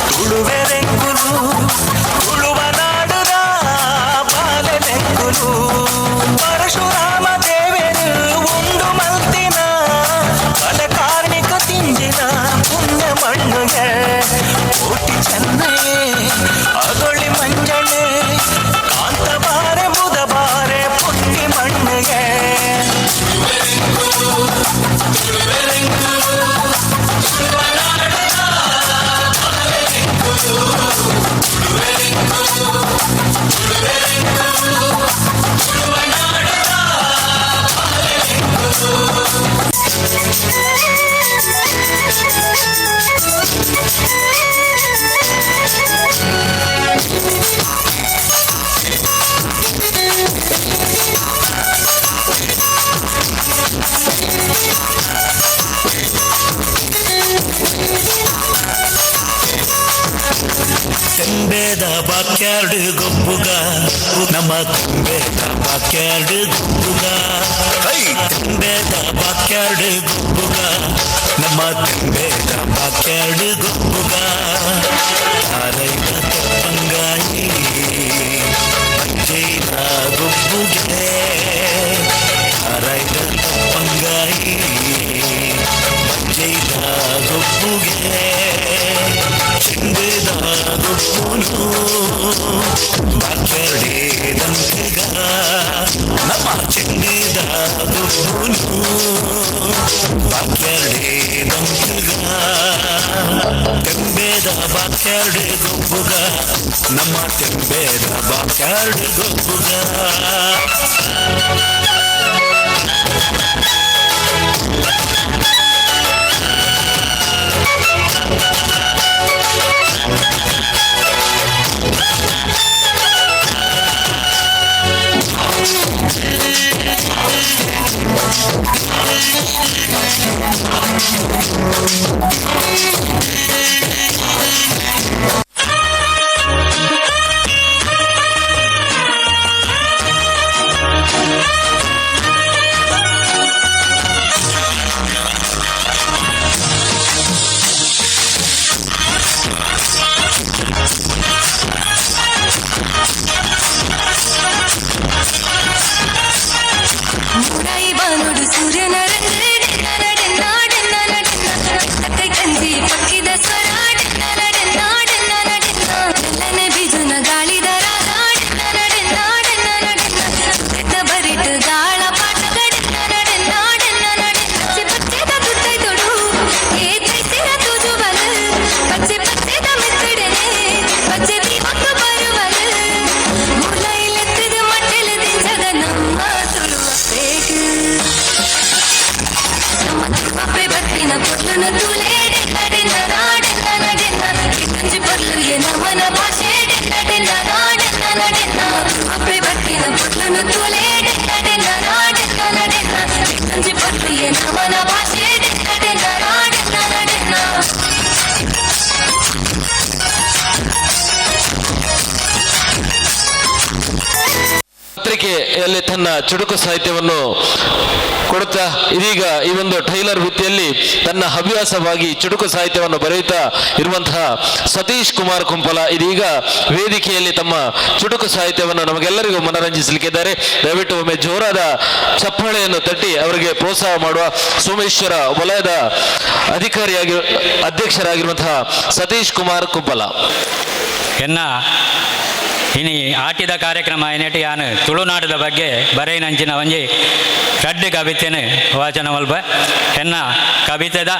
ತುಳುವೆರೆಂಗುಲು ತುಳುವ ನಾಡುದ ಬಾಲೆನೆಂಗುಲು ಪರಶುರಾಮ ದೇವರು ಉಂಡು ಮಲ್ತಿನ ಬಲ ಕಾರ್ಮಿಕ ತಿಂಜಿನ ಪುಣ್ಯ ಮಣ್ಣುಗೆ ಕೋಟಿ ಚೆನ್ನಯೇ ಅದೊಳಿ ಮಂಜಳೆ ಕಾಂತಬಾರೆ ಬುಧಬಾರೆ ಪುಟ್ಟಿ ಮಣ್ಣುಗೆ ತೆಂಬೇದ ಬಾಕ್ಯಾರ್ಡು ಗೊಬ್ಬುಗ ನಮ್ಮ ತೆಂಬೇದ ಬಾಕ್ಯಾರ್ಡು ಗೊಬ್ಬುಗ ತೆಂಬೇದ ಬಾಕ್ಯಾರ್ಡು ಗೊಬ್ಬುಗ ನಮ್ಮ ತೆಂಬೇದ ಬಾಕ್ಯಾರ್ಡು ಗೊಬ್ಬುಗ ತಾರೈದ ತೆಪ್ಪಂಗಾಯಿ ಪಂಚೈದ ಗೊಬ್ಬುಗೆ ತಾರೈದ ತೆಪ್ಪಂಗಾಯಿ ಪಂಚೈದ ಗೊಬ್ಬುಗೆ ಚೆಂಬೇದ ಗೊಬ್ಬುನು ಬಾಕ್ಯಾರ್ಡೆ ದಂಕಗ ನಮ್ಮ ಚೆಂಬೇದ ಗೊಬ್ಬುನು ಬಾಕ್ಯಾರ್ಡೆ ದಂಕಗ ತೆಂಬೇದ ಬಾಕ್ಯಾರ್ಡೆ ಗೊಬ್ಬುಗ ನಮ್ಮ ತೆಂಬೇದ ಬಾಕ್ಯಾರ್ಡೆ ಗೊಬ್ಬುಗ ಪತ್ರಿಕೆಯಲ್ಲಿ ತನ್ನ ಚುಟುಕು ಸಾಹಿತ್ಯವನ್ನು ಕೊಡುತ್ತಾ ಇದೀಗ ಈ ಒಂದು ಟೈಲರ್ ವೃತ್ತಿಯಲ್ಲಿ ತನ್ನ ಹವ್ಯಾಸವಾಗಿ ಚುಟುಕು ಸಾಹಿತ್ಯವನ್ನು ಬರೆಯುತ್ತಾ ಇರುವಂತಹ ಸತೀಶ್ ಕುಮಾರ್ ಕುಂಪಲ ಇದೀಗ ವೇದಿಕೆಯಲ್ಲಿ ತಮ್ಮ ಚುಟುಕು ಸಾಹಿತ್ಯವನ್ನು ನಮಗೆಲ್ಲರಿಗೂ ಮನರಂಜಿಸಲಿಕ್ಕಿದ್ದಾರೆ. ದಯವಿಟ್ಟು ಒಮ್ಮೆ ಜೋರಾದ ಚಪ್ಪಾಳೆಯನ್ನು ತಟ್ಟಿ ಅವರಿಗೆ ಪ್ರೋತ್ಸಾಹ ಮಾಡುವ ಸೋಮೇಶ್ವರ ವಲಯದ ಅಧ್ಯಕ್ಷರಾಗಿರುವಂತಹ ಸತೀಶ್ ಕುಮಾರ್ ಕುಂಪಲ. ಇನಿ ಆಟಿದ ಕಾರ್ಯಕ್ರಮ ಏನೇಟಿ ಯಾನು ತುಳುನಾಡದ ಬಗ್ಗೆ ಬರೆಯಿನಂಚಿನ ಒಂಜಿ ರಡ್ಡು ಕವಿತೆನು ವಾಚನ ಮಲ್ಪ ಎನ್ನ ಕವಿತೆದ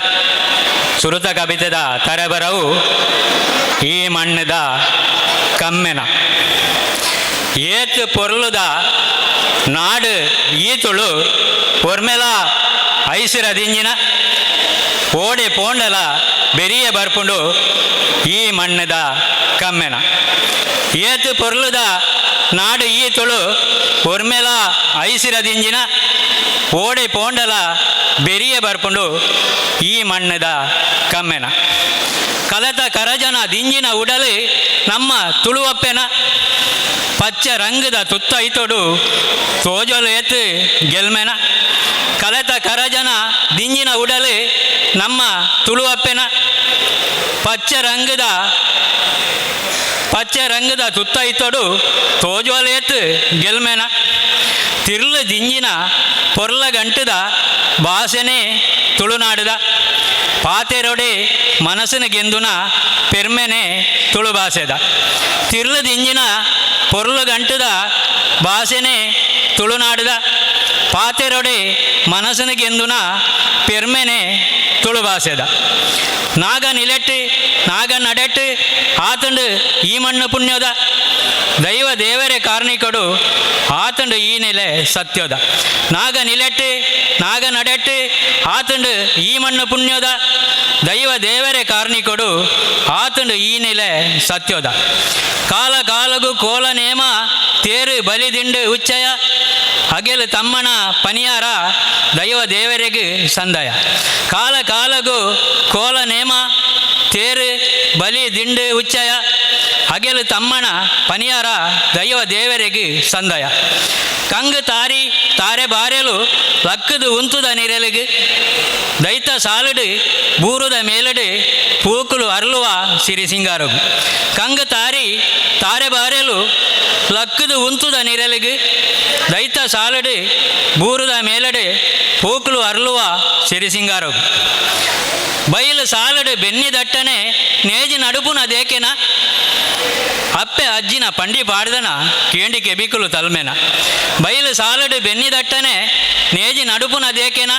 ಸುರುತ ಕವಿತೆದ ತರೆಬರವು ಈ ಮಣ್ಣದ ಕಮ್ಮೆನ ಏತು ಪೊರ್ಲುದ ನಾಡು ಈ ತುಳು ಪೊರ್ಮೆಲ ಐಸಿರದಿಂಜಿನ ಓಡಿ ಪೋಂಡಲ ಬೆರಿಯ ಬರ್ಪುಂಡು ಈ ಮಣ್ಣದ ಕಮ್ಮೆನ ಏತು ಪೊರ್ಲುದ ನಾಡು ಈ ತುಳು ಒರ್ಮೆಲ ಐಸಿರದಿಂಜಿನ ಓಡಿ ಪೋಂಡಲ ಬೆರಿಯ ಬರ್ಪುಂಡು ಈ ಮಣ್ಣದ ಕಮ್ಮೆನ ಕಲತ ಕರಜನ ದಿಂಜಿನ ಉಡಲು ನಮ್ಮ ತುಳುವಪ್ಪೆನ ಪಚ್ಚ ರಂಗದ ತುತ್ತೈತೊಡು ತೋಜಲು ಎತ್ತು ಗೆಲ್ಮೆನ ಕಲೆತ ಕರಜನ ದಿಂಜಿನ ಉಡಲು ನಮ್ಮ ತುಳುವಪ್ಪೆನ ಪಚ್ಚೆ ರಂಗದ ತುತ್ತ ಇತ್ತೊಡು ತೋಜೋಲೇತ್ ಗೆಲ್ಮೆನ ತಿರ್ಲು ದಿಂಜಿನ ಪೊರ್ಲ ಗಂಟದ ಭಾಷೆನೇ ತುಳುನಾಡದ ಪಾತೆರೊಡೆ ಮನಸ್ಸಿನ ಗೆಂದುನ ಪೆರ್ಮೆನೆ ತುಳು ಭಾಷೆದ ತಿರ್ಲು ದಿಂಜಿನ ಪೊರ್ಲು ಗಂಟದ ಭಾಷೆನೇ ತುಳುನಾಡದ ಪಾತೆರೊಡೆ ಮನಸ್ಸಿನ ಗೆಂದುನ ಪೆರ್ಮೆನೆ ತುಳು ಭಾಷೆದ ನಾಗ ನಿಲೆಟ್ಟು ನಾಗ ನಡೆಟ್ಟು ಆತಂಡು ಈ ಮಣ್ಣು ಪುಣ್ಯದ ದೈವ ದೇವರೇ ಕಾರ್ಣಿಕಡು ಆತಂಡು ಈ ನೆಲೆ ಸತ್ಯದ ನಾಗ ನಿಲೆಟ್ಟು ನಾಗ ನಡೆಟ್ಟು ಆತಂಡು ಈ ಮಣ್ಣು ಪುಣ್ಯದ ದೈವ ದೇವರೇ ಕಾರ್ಣಿಕಡು ಆತಂಡು ಈ ನೆಲೆ ಸತ್ಯದ ಕಾಲ ಕಾಲಗೂ ಕೋಲ ನೇಮ ತೇರು ಬಲಿದಿಂಡು ಉಚ್ಚಯ ಹಗೆಲು ತಮ್ಮನ ಪನಿಯಾರ ದೈವ ದೇವರಿಗೆ ಸಂದಯ ಕಾಲ ಕಾಲಗೂ ಕೋಲ ನೇಮ ತೇರು ಬಲಿ ದಿಂಡು ಉಚ್ಚಯ ಹಗೆಲು ತಮ್ಮನ ಪನಿಯಾರ ದೈವ ದೇವರಿಗೆ ಸಂದಯ ಕಂಗು ತಾರಿ ತಾರೆ ಬಾರೆಲು ಲಕ್ಕದು ಉಂತುದ ನಿರಲಿಗೆ ದೈತ ಸಾಲಡು ಬೂರುದ ಮೇಲಡು ಪೂಕುಲು ಅರಳುವ ಸಿರಿ ಸಿಂಗಾರಗು ಕಂಗು ತಾರಿ ತಾರೆ ಬಾರೆಲು ಲಕ್ಕದು ಉಂತುದ ನಿರಲಿಗೆ ದೈತ ಸಾಲಡು ಬೂರುದ ಮೇಲಡು ಪೂಕುಲು ಅರಳುವ ಸಿರಿ ಸಿಂಗಾರಗು ಬಯಲು ಸಾಲಡು ಬೆನ್ನಿ ದಟ್ಟನೆ ನೇಜಿ ನಡುಪುನ ದೇಕೆನ ಅಪ್ಪೆ ಅಜ್ಜಿನ ಪಂಡಿ ಪಾಡ್ದನ ಕೇಂಡಿ ಕೆಬಿಕುಲು ತಲ್ಮೆನ ಬಯಲು ಸಾಲಡು ಬೆನ್ನಿ ದಟ್ಟನೆ ನೇಜಿ ನಡುಪುನ ದೇಕೆನ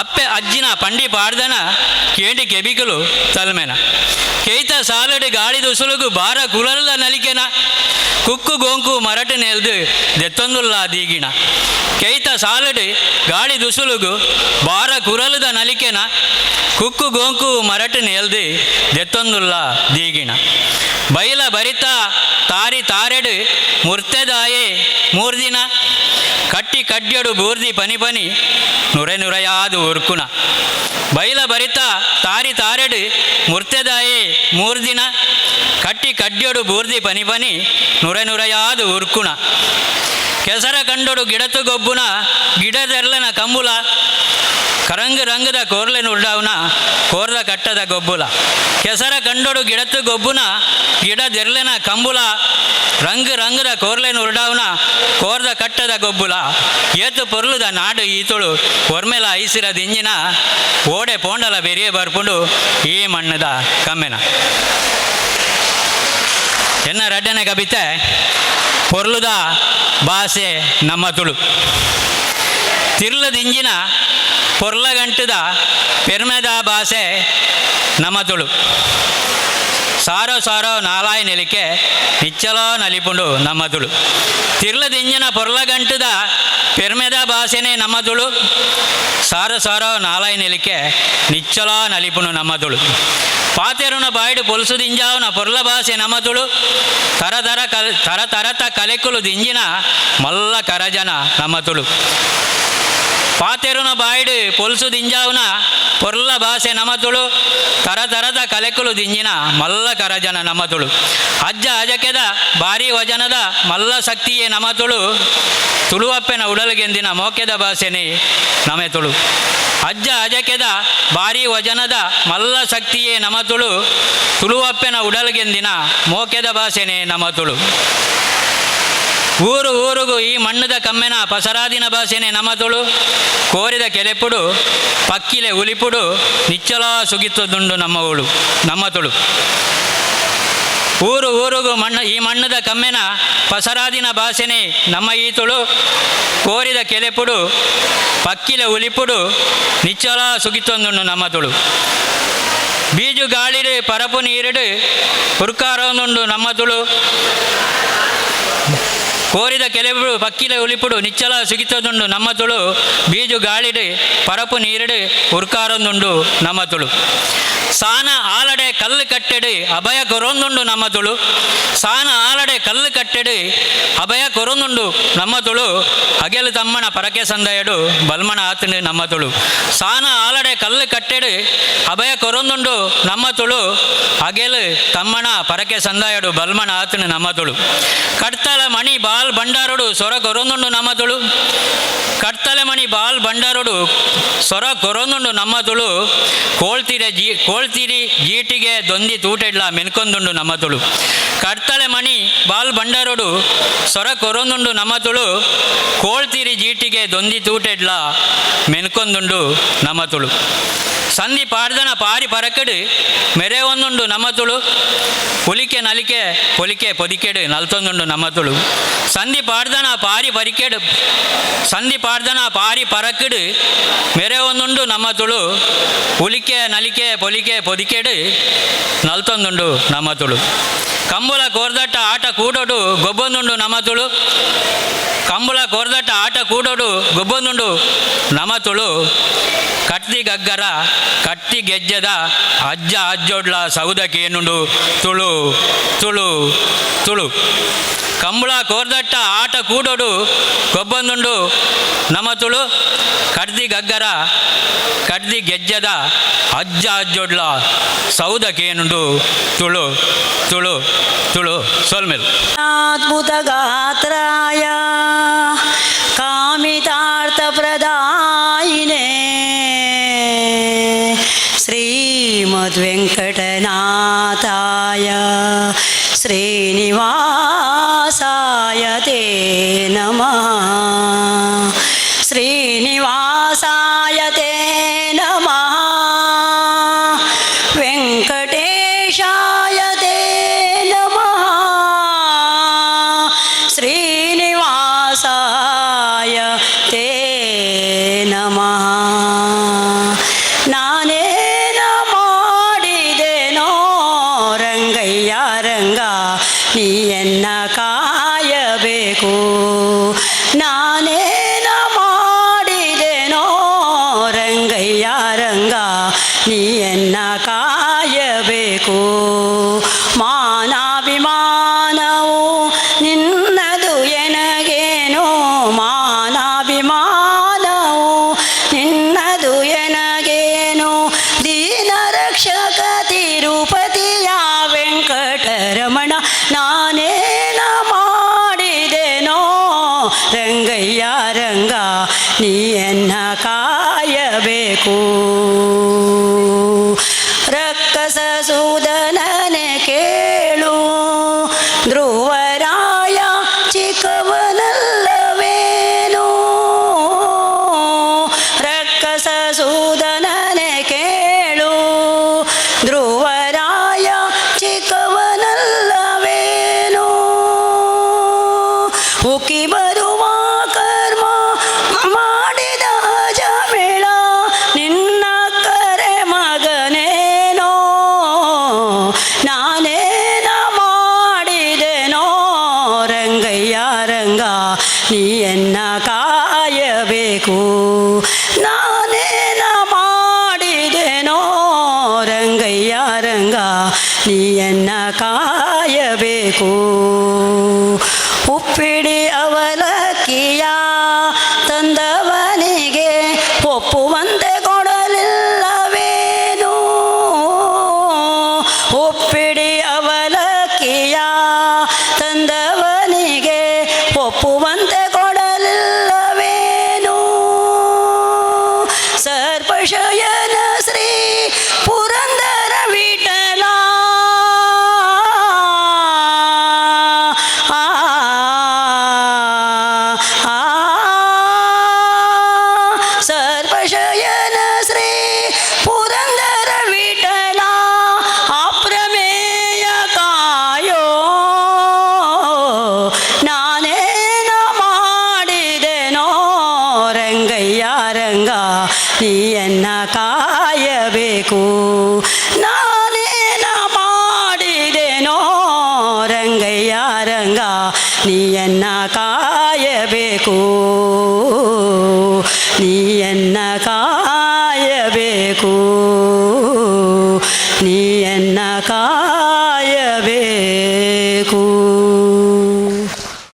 ಅಪ್ಪೆ ಅಜ್ಜಿನ ಪಂಡಿ ಪಾಡ್ದನ ಕೇಂಡಿ ಕೆಬಿಕುಲು ತಲ್ಮೆನ ಕೇಯ್ತ ಸಾಲಡು ಗಾಳಿ ದುಸುಲುಗು ಬಾರ ಕುಲದ ನಲಿಕೆನ ಕುಕ್ಕು ಗೋಂಕು ಮರಟು ನೆಲ್ದು ದೆತ್ತೊಂದುಲ್ಲ ದೀಗಿಣ ಕೇಯ್ತ ಸಾಲಡು ಗಾಳಿ ದುಸುಲುಗು ಬಾರ ಕುರಲದ ನಲಿಕೆನ ಕುಕ್ಕು ಗೋಂಕು ಮರಟು ನೆಲ್ದು ದೆತ್ತೊಂದುಲ್ಲ ದೀಗಿಣ ಬೈಲ ಬರಿತ ತಾರಿ ತಾರೆಡು ಮುರ್ತೆದಾಯೆ ಮೂರ್ದಿನ ಕಟ್ಟಿ ಕಡ್ಯಡು ಬೂರ್ದಿ ಪನಿ ಪನಿ ನುರೆಯಾದು ಉರ್ಕುನ ಬೈಲ ಬರಿತ ತಾರಿ ತಾರೆಡು ಮುರ್ತೆದಾಯೆ ಮೂರ್ದಿನ ಕಟ್ಟಿ ಕಡ್ಯಡು ಬೂರ್ದಿ ಪನಿ ಪನಿ ನುರೆಯಾದು ಉರ್ಕುನ ಕೆಸರ ಕಂಡೊಡು ಗಿಡತು ಗೊಬ್ಬುನ ಗಿಡದೆರ್ಲನ ಕಂಬುಲ ಕರಂಗು ರಂಗದ ಕೋರ್ಲೆ ನುರ್ಡಾವ್ನ ಕೋರ್ದ ಕಟ್ಟದ ಗೊಬ್ಬುಲ ಕೆಸರ ಕಂಡೊಡು ಗಿಡತ್ತು ಗೊಬ್ಬುನ ಗಿಡದೆರ್ಲೆನ ಕಂಬುಲ ರಂಗು ರಂಗದ ಕೋರ್ಲೆ ನುರ್ಡಾವ್ನ ಕೋರ್ದ ಕಟ್ಟದ ಗೊಬ್ಬುಲ ಏತು ಪೊರ್ಲುದ ನಾಡು ಈತುಳು ಒರ್ಮೆಲ ಐಸಿರ ದಿಂಜಿನ ಓಡೆ ಪೋಂಡಲ ಬೆರಿಯ ಬರ್ಪುಂಡು ಈ ಮಣ್ಣದ ಕಮ್ಮೆನ ಎನ್ನ ರಡ್ಡನೆ ಕವಿತೆ ಪೊರ್ಲುದ ಭಾಷೆ ನಮ್ಮ ತುಳು ತಿರ್ಲದಿಂಜಿನ ಪೊರ್ಲಗಂಟದ ಪೆರ್ಮೆದ ಭಾಷೆ ನಮ್ಮ ತುಳು ಸಾರೋ ಸಾರೋ ನಾಲಾಯಿ ನೆಲಿಕೆ ನಿಚ್ಚಲೋ ನಲಿಪುಂಡು ನಮ್ಮ ತುಳು ತಿರ್ಲದಿಂಜಿನ ಪೊರ್ಲಗಂಟದ ಪೆರ್ಮೆದ ಭಾಷೆನೇ ನಮ್ಮ ತುಳು ಸಾರೋ ಸಾರೋ ನಾಲಾಯಿ ನೆಲಿಕೆ ನಿಚ್ಚಲೋ ನಲಿಪುಂಡು ನಮ್ಮ ತುಳು ಪಾತೆರುನ ಬಾಯ್ಡು ಪೊಲ್ಸು ದಿಂಜಾವನ ಪೊರ್ಲ ಭಾಷೆ ನಮ್ಮ ತುಳು ತರತ ಕಲೆಕುಲು ದಿಂಜಿನ ಮಲ್ಲ ಕರಜನ ನಮ್ಮ ತುಳು ಪಾತೆರುನ ಬಾಯ್ಡು ಪೊಲ್ಸು ದಿಂಜಾವನ ಪೊರ್ಲ ಭಾಷೆ ನಮ್ಮ ತುಳು ತರತರದ ಕಲೆಕುಲು ದಿಂಜಿನ ಮಲ್ಲ ಕರಜನ ನಮ್ಮ ತುಳು ಅಜ್ಜ ಅಜಕೆದ ಭಾರಿ ವಜನದ ಮಲ್ಲ ಶಕ್ತಿಯೇ ನಮ್ಮ ತುಳುವಪ್ಪೆನ ಉಡಲಗೆಂದಿನ ಮೋಕೆದ ಭಾಷೆನೇ ನಮೆ ತುಳು ಅಜ್ಜ ಅಜಕೆದ ಭಾರಿ ವಜನದ ಮಲ್ಲ ಶಕ್ತಿಯೇ ನಮ್ಮ ತುಳುವಪ್ಪೆನ ಉಡಲಗೆಂದಿನ ಮೋಕೆದ ಭಾಷೆನೇ ನಮ್ಮ ತುಳು ಊರು ಊರಿಗೂ ಈ ಮಣ್ಣದ ಕಮ್ಮೆನ ಪಸರಾದಿನ ಭಾಷೆನೇ ನಮ್ಮ ತುಳು ಕೋರಿದ ಕೆಲೆಪುಡು ಪಕ್ಕಿಲೆ ಉಲಿಪುಡು ನಿಚ್ಚಲ ಸುಗಿತ್ತದುಂಡು ನಮ್ಮ ತುಳು ಊರು ಊರಿಗೂ ಈ ಮಣ್ಣದ ಕಮ್ಮೆನ ಪಸರಾದಿನ ಭಾಷೆನೇ ನಮ್ಮ ಈ ತುಳು ಕೋರಿದ ಕೆಲೆಪುಡು ಪಕ್ಕಿಲೆ ಉಲಿಪುಡು ನಿಚ್ಚಲ ಸುಗಿತ್ತೊಂದುಂಡು ನಮ್ಮ ತುಳು ಬೀಜು ಗಾಳಿಡು ಪರಪು ನೀರಿಡು ಹುರ್ಕಾರೊಂದುಂಡು ನಮ್ಮ ತುಳು ಕೋರಿದ ಕೆಲವು ಪಕ್ಕಿಲ ಉಲಿಪುಡು ನಿಚ್ಚಲ ಸುಗಿತದುಂಡು ನಮ್ಮ ತುಳು ಬೀಜು ಗಾಳಿಡು ಪರಪು ನೀರಿಡು ಉರ್ಕಾರೊಂದುಂಡು ನಮ್ಮ ತುಳು ಸಾನ ಆಲಡೆ ಕಲ್ಲು ಕಟ್ಟೆಡು ಅಭಯ ಕೊರೊಂದುಂಡು ನಮ್ಮ ತುಳು ಸಾನ ಆಲಡೆ ಕಲ್ಲು ಕಟ್ಟೆಡು ಅಭಯ ಕೊರೊಂದುಂಡು ನಮ್ಮ ತುಳು ಅಗೆಲು ತಮ್ಮನ ಪರಕೆ ಸಂದಯಡು ಬಲ್ಮನ ಆತನು ನಮ್ಮ ತುಳು ಸಾನ ಆಲಡೆ ಕಲ್ಲು ಕಟ್ಟೆಡು ಅಭಯ ಕೊರೊಂದುಂಡು ನಮ್ಮ ತುಳು ಅಗೆಲು ತಮ್ಮನ ಪರಕೆ ಸಂದಯಡು ಬಲ್ಮನ ಆತನು ನಮ್ಮ ತುಳು ಕಡ್ತಲ ಮಣಿ ಬಾಲ್ ಬಂಡಾರುಡು ಸೊರ ಕೊರೊಂದುಂಡು ನಮ್ಮ ತುಳು ಕಡ್ತಲ ಕರ್ತಲೆ ಮಣಿ ಬಾಲ್ ಬಂಡಾರೋಡು ಸೊರ ಕೊರೊಂದುಂಡು ನಮ್ಮ ತುಳು ಕೋಳ್ತೀರಿ ಜೀಟಿಗೆ ದೊಂದಿ ತೂಟೆಡ್ಲ ಮೆನ್ಕೊಂದುಂಡು ನಮ್ಮ ತುಳು. ಕರ್ತಲೆ ಮಣಿ ಬಾಲ್ ಬಂಡಾರೋಡು ಸೊರ ಕೊರೊಂದುಂಡು ನಮ್ಮ ತುಳು ಕೋಳ್ತೀರಿ ಜೀಟಿಗೆ ದೊಂದಿ ತೂಟೆಡ್ಲ ಮೆನ್ಕೊಂದುಂಡು ನಮ್ಮ ತುಳು. ಸಂಧಿ ಪಾಡ್ದನ ಪಾರಿ ಪರಕಡು ಮೆರೆ ಒಂದುಂಡು ನಮ್ಮ ತುಳು ಹುಲಿಕೆ ನಲಿಕೆ ಪೊಲಿಕೆ ಪೊದಿಕೆಡು ನಲ್ತೊಂದುಂಡು ನಮ್ಮ ತುಳು. ಸಂಧಿ ಪಾಡ್ದನ ಪಾರಿ ಪರಕಡು ಮೆರೆ ಒಂದುಂಡು ನಮ್ಮ ತುಳು ಹುಲಿಕೆ ನಲಿಕೆ ಪೊಲಿಕೆ ಪೊದಿಕೆಡು ನಲ್ತೊಂದುಂಡು ನಮ್ಮ ತುಳು. ಕಂಬುಲ ಕೋರ್ದಟ್ಟ ಆಟ ಕೂಡೋಡು ಗೊಬ್ಬೊಂದುಂಡು ನಮ್ಮ ತುಳು. ಕಂಬುಲ ಕೋರ್ದಟ್ಟ ಆಟ ಕೂಡೋಡು ಗೊಬ್ಬೊಂದುಂಡು ನಮ್ಮ ತುಳು. ಕಟ್ಟಿ ಗಗ್ಗರ ಕಟ್ಟಿ ಗೆಜ್ಜದ ಅಜ್ಜ ಅಜ್ಜೋಡ್ಲ ಸೌದಕ್ಕೇನುಂಡು ತುಳು ತುಳು ತುಳು. ಕಂಬಳ ಕೋರ್ದಟ್ಟ ಆಟ ಕೂಡೋಡು ಗೊಬ್ಬೊಂದುಂಡು ನಮ್ಮ ತುಳು. ಕಡ್ದಿ ಗಗ್ಗರ ಕಡ್ದಿ ಗೆಜ್ಜದ ಅಜ್ಜ ಅಜ್ಜೋಡ್ಲ ಸೌದಕ್ಕೇನುಂಡು ತುಳು ತುಳು ತುಳು ಸೋಲ್ಮೇಲು. ಅದ್ಭುತ ಗಾತ್ರಾಯ ಕಾಮಿತಾರ್ಥ ಪ್ರದಾಯಿನೇ ಶ್ರೀಮದ್ವೆಂಕಟನಾಥಾಯ ಶ್ರೀನಿವಾಸಾಯ ತೇ ನಮಃ. ಶ್ರೀನಿವಾಸಾಯ ತೇ ನಮಃ. ವೆಂಕಟೇಶಾಯ ತೇ ನಮಃ. ಶ್ರೀನಿವಾಸಾಯ ತೇ ನಮಃ. ನಾನೇನ ಮಾಡಿದೆನೋ ರಂಗಯ್ಯ ರಂಗ ನೀಯನ್ನ ಕಾಯಬೇಕು. ನಾನೇನ ಮಾಡಿದೆನೋ ರಂಗಯ್ಯ ರಂಗ ನೀಯನ್ನ ಕಾಯಬೇಕು. ಮಾನಾಭಿಮಾನವು ನಿನ್ನದು ಎನಗೇನೋ. ಮಾನಾಭಿಮಾನವು ನಿನ್ನದು ಎನಗೇನೋ. ದೀನ ರಕ್ಷಕ ತಿರುಪತಿಯ ವೆಂಕಟರಮಣ ನಾನೇನ ಮಾಡಿದೆನೋ ರಂಗಯ್ಯ ರಂಗ ನೀಯನ್ನ ಕಾಯಬೇಕು. ರಕ್ಕಸ ಸೂದನನೆ ಕೇಳು ಧ್ರುವರಾಯ ಚಿಕ್ಕವನಲ್ಲವೇನು. ರಕ್ಕಸ ಸೂದನನೆ ಕೇಳು ಧ್ರುವರಾಯ ಚಿಕ್ಕವನಲ್ಲವೇನು. ಉಕ್ಕಿ ಬರುವ ಕರ್ಮ ಮಾಡಿದ ಜಮಿಳ ನಿನ್ನ ಕರೆ ಮಗನೇನೋ. ನಾನೇನ ಮಾಡಿದೆನೋ ರಂಗಯ್ಯ ರಂಗ ನೀಯನ್ನ ಕಾಯಬೇಕು. ನಾನೇನ ಮಾಡಿದೆನೋ ರಂಗಯ್ಯ ರಂಗ ನೀಯನ್ನ ಕಾಯಬೇಕು. ಉಪ್ಪಿಡಿ ಅವಲಕ್ಕಿಯ ತಂದವನಿಗೆ ಒಪ್ಪುವಂತೆ ಕೊಡಲಿಲ್ಲವೇನು. ಉಪ್ಪಿಡಿ ಅವಲಕ್ಕಿಯ ತಂದವನಿಗೆ ಒಪ್ಪುವಂತೆ ಕೊಡಲಿಲ್ಲವೇನು. ಸರ್ಪಶಯನ ಶ್ರೀ ಪುರಂದರ ವಿಠಲ ಸರ್ಪಶಯನ ಶ್ರೀ ಪುರಂದರ ವಿಠಲ ಅಪ್ರಮೇಯ ಕಾಯೋ. ನಾನೇನ ಮಾಡಿದೆನೋ ರಂಗಯ್ಯ ರಂಗ ನೀಯನ್ನ ಕಾಯಬೇಕು. ನಾನೇನ ಮಾಡಿದೆನೋ ರಂಗಯ್ಯ ರಂಗ ನೀಯನ್ನ ಕಾಯಬೇಕು. ನೀಯನ್ನ ಕಾಯಬೇಕು. ನೀಯನ್ನ ಕಾಯಬೇಕು.